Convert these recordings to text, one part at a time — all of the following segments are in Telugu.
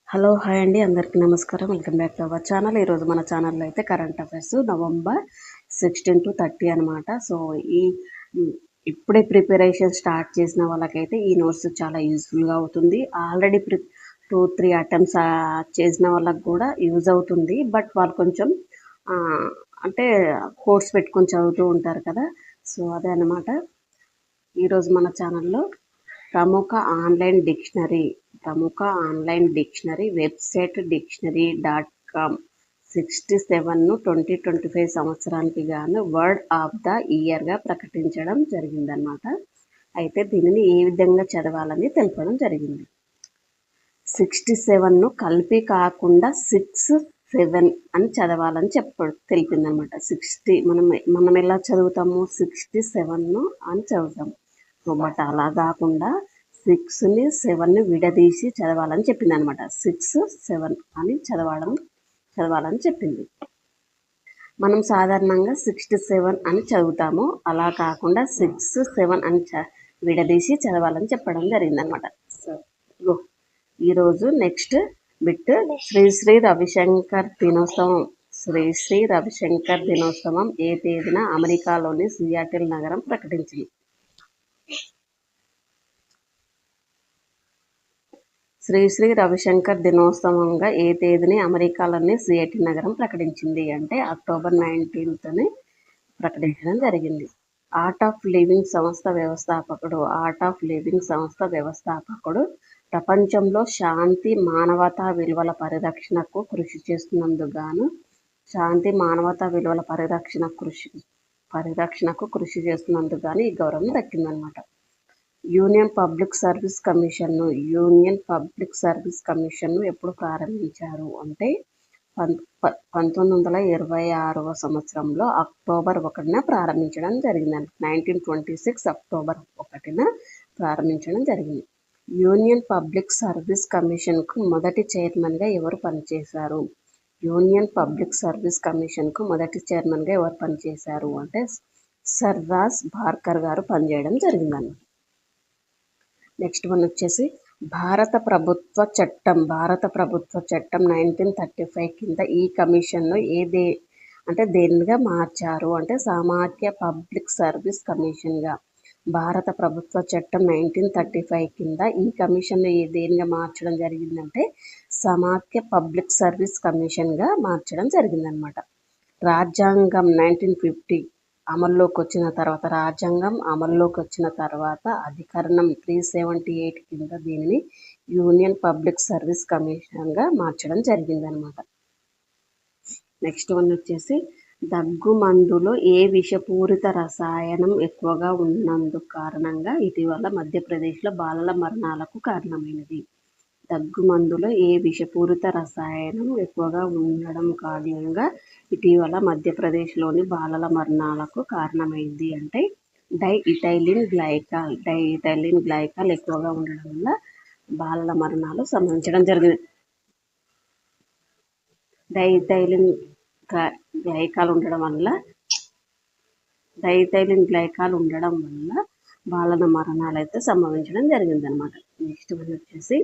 హలో హాయ్ అండి, అందరికీ నమస్కారం. Welcome back to our channel. ఈరోజు మన ఛానల్లో అయితే కరెంట్ అఫైర్స్ నవంబర్ 16 to 30 అనమాట. సో ఈ ఇప్పుడే ప్రిపరేషన్ స్టార్ట్ చేసిన వాళ్ళకైతే ఈ నోట్స్ చాలా యూస్ఫుల్గా అవుతుంది. ఆల్రెడీ 2-3 అటెంప్ట్స్ చేసిన వాళ్ళకి కూడా యూజ్ అవుతుంది. బట్ వాళ్ళు కొంచెం అంటే కోర్స్ పెట్టుకొని చదువుతూ ఉంటారు కదా, సో అదే అనమాట. ఈరోజు మన ఛానల్లో ప్రముఖ ఆన్లైన్ డిక్షనరీ వెబ్సైట్ dictionary.com 67ను 2025 సంవత్సరానికి గాను వర్డ్ ఆఫ్ ద ఇయర్గా ప్రకటించడం జరిగిందనమాట. అయితే దీనిని ఏ విధంగా చదవాలని తెలపడం జరిగింది. 67ను కలిపి కాకుండా 67 అని చదవాలని తెలిపిందనమాట. 60 మనం ఎలా చదువుతాము, 67ను అని చదువుతాము. సో బట్ అలా కాకుండా 6ని 7ని విడదీసి చదవాలని చెప్పింది అనమాట. 6-7 అని చదవాలని చెప్పింది. మనం సాధారణంగా 67 అని చదువుతాము, అలా కాకుండా 6-7 అని విడదీసి చదవాలని చెప్పడం జరిగిందనమాట. సో ఈరోజు నెక్స్ట్ బిట్, శ్రీ రవిశంకర్ దినోత్సవం ఏ తేదీన అమెరికాలోని సియాటిల్ నగరం ప్రకటించింది? శ్రీ రవిశంకర్ దినోత్సవంగా ఏ తేదీని అమెరికాలోని సియాటిల్ నగరం ప్రకటించింది అంటే అక్టోబర్ 19ని ప్రకటించడం జరిగింది. ఆర్ట్ ఆఫ్ లివింగ్ సంస్థ వ్యవస్థాపకుడు ప్రపంచంలో శాంతి మానవతా విలువల పరిరక్షణకు కృషి చేస్తున్నందుకు గాను ఈ గౌరవం దక్కిందనమాట. యూనియన్ పబ్లిక్ సర్వీస్ కమిషన్ను ఎప్పుడు ప్రారంభించారు అంటే 1926వ సంవత్సరంలో అక్టోబర్ 1న ప్రారంభించడం జరిగింది. 1926 అక్టోబర్ 1న ప్రారంభించడం జరిగింది. యూనియన్ పబ్లిక్ సర్వీస్ కమిషన్కు మొదటి చైర్మన్గా ఎవరు పనిచేశారు? అంటే సర్ రాస్ బార్కర్ గారు పనిచేయడం జరిగిందన్నమాట. నెక్స్ట్ వన్ వచ్చేసి భారత ప్రభుత్వ చట్టం 1935 కింద ఈ కమిషన్ను దేనిగా మార్చారు అంటే సమాఖ్య పబ్లిక్ సర్వీస్ కమిషన్గా. భారత ప్రభుత్వ చట్టం 1935 కింద ఈ కమిషన్ను దేనిగా మార్చడం జరిగిందంటే సమాఖ్య పబ్లిక్ సర్వీస్ కమిషన్గా మార్చడం జరిగిందనమాట. రాజ్యాంగం 1950 అమల్లోకి వచ్చిన తర్వాత అధికరణం 378 కింద దీనిని యూనియన్ పబ్లిక్ సర్వీస్ కమిషన్గా మార్చడం జరిగిందనమాట. నెక్స్ట్ వన్ వచ్చేసి దగ్గుమందులో ఏ విషపూరిత రసాయనం ఎక్కువగా ఉన్నందుకు కారణంగా ఇటీవల మధ్యప్రదేశ్లో బాలల మరణాలకు కారణమైనది? దగ్గుమందులో ఏ విషపూరిత రసాయనం ఎక్కువగా ఉండడం కారణంగా ఇటీవల మధ్యప్రదేశ్లోని బాలల మరణాలకు కారణమైంది అంటే డైఇథైలిన్ గ్లైకాల్ ఎక్కువగా ఉండడం వల్ల బాలల మరణాలు సంభవించడం జరిగింది. డైఇథైలిన్ గ్లైకాల్ ఉండడం వల్ల బాలల మరణాలు అయితే సంభవించడం జరిగిందనమాట. నెక్స్ట్ వన్ వచ్చేసి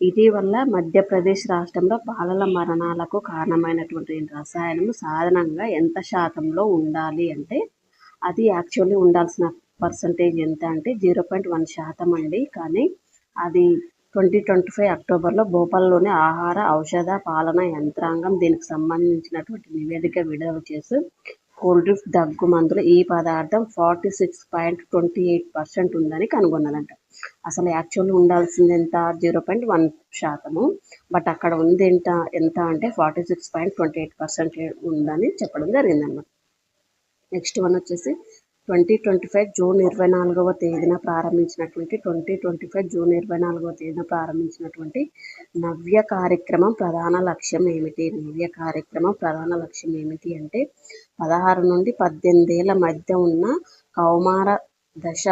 ఇటీవల మధ్యప్రదేశ్ రాష్ట్రంలో బాలల మరణాలకు కారణమైనటువంటి రసాయనం సాధారణంగా ఎంత శాతంలో ఉండాలి అంటే అది యాక్చువల్లీ ఉండాల్సిన పర్సంటేజ్ ఎంత అంటే 0.1% అండి. కానీ అది 2025 అక్టోబర్లో భోపాల్లోని ఆహార ఔషధ పాలనా యంత్రాంగం దీనికి సంబంధించినటువంటి నివేదిక విడుదల చేసి కోల్డ్రిఫ్ దగ్గు మందులో ఈ పదార్థం 46.28% ఉందని కనుగొన్నదంట. అసలు యాక్చువల్ ఉండాల్సింది ఎంత? 0.1%. బట్ అక్కడ ఉంది ఎంత అంటే 46.28% ఉందని చెప్పడం జరిగిందన్నమాట. నెక్స్ట్ వన్ వచ్చేసి 2025 జూన్ 24వ తేదీన ప్రారంభించినటువంటి నవ్య కార్యక్రమం ప్రధాన లక్ష్యం ఏమిటి? అంటే 16 నుండి 18 ఏళ్ల మధ్య ఉన్న కౌమార దశ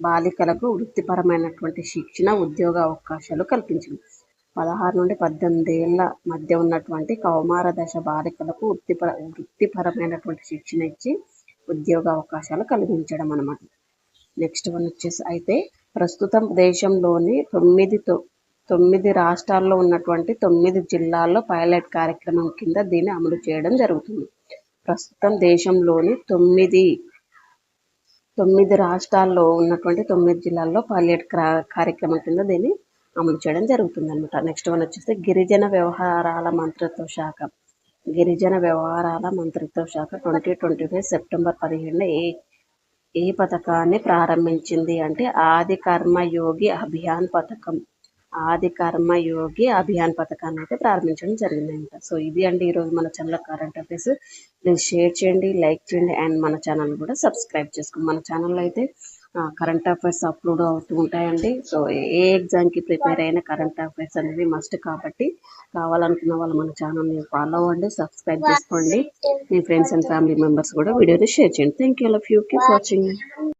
బాలికలకు వృత్తిపరమైనటువంటి శిక్షణ, ఉద్యోగ అవకాశాలు కల్పించడం. 16 నుండి 18 ఏళ్ల మధ్య ఉన్నటువంటి కౌమార దశ బాలికలకు వృత్తిపరమైనటువంటి శిక్షణ ఇచ్చి ఉద్యోగ అవకాశాలు కలిగించడం అన్నమాట. నెక్స్ట్ వన్ వచ్చేసి అయితే ప్రస్తుతం దేశంలోని 9 రాష్ట్రాల్లో ఉన్నటువంటి 9 జిల్లాల్లో పైలట్ కార్యక్రమం కింద దీన్ని అమలు చేయడం జరుగుతుంది. ప్రస్తుతం దేశంలోని 9 రాష్ట్రాల్లో ఉన్నటువంటి 9 జిల్లాల్లో పైలట్ కార్యక్రమం కింద దీన్ని అమలు చేయడం జరుగుతుంది అనమాట. నెక్స్ట్ వన్ వచ్చేసి గిరిజన వ్యవహారాల మంత్రిత్వ శాఖ. గిరిజన వ్యవహారాల మంత్రిత్వ శాఖ 2025 సెప్టెంబర్ 17న ఏ పథకాన్ని ప్రారంభించింది అంటే ఆది కర్మయోగి అభియాన్ పథకం. ఆది కర్మయోగి అభియాన్ పథకాన్ని అయితే ప్రారంభించడం జరిగిందంట. సో ఇది అండి ఈరోజు మన channel current affairs. Please share చేయండి, లైక్ చేయండి అండ్ మన ఛానల్ కూడా సబ్స్క్రైబ్ చేసుకోండి. మన ఛానల్లో అయితే కరెంట్ అఫైర్స్ అప్లోడ్ అవుతూ ఉంటాయండి. సో ఏ ఎగ్జామ్కి ప్రిపేర్ అయిన కరెంట్ అఫైర్స్ అనేది మస్ట్ కాబట్టి కావాలనుకున్న వాళ్ళు మన ఛానల్ని ఫాలో అవ్వండి, సబ్స్క్రైబ్ చేసుకోండి. మీ ఫ్రెండ్స్ అండ్ ఫ్యామిలీ మెంబర్స్ కూడా వీడియోని షేర్ చేయండి. Thank you, love you, keep watching.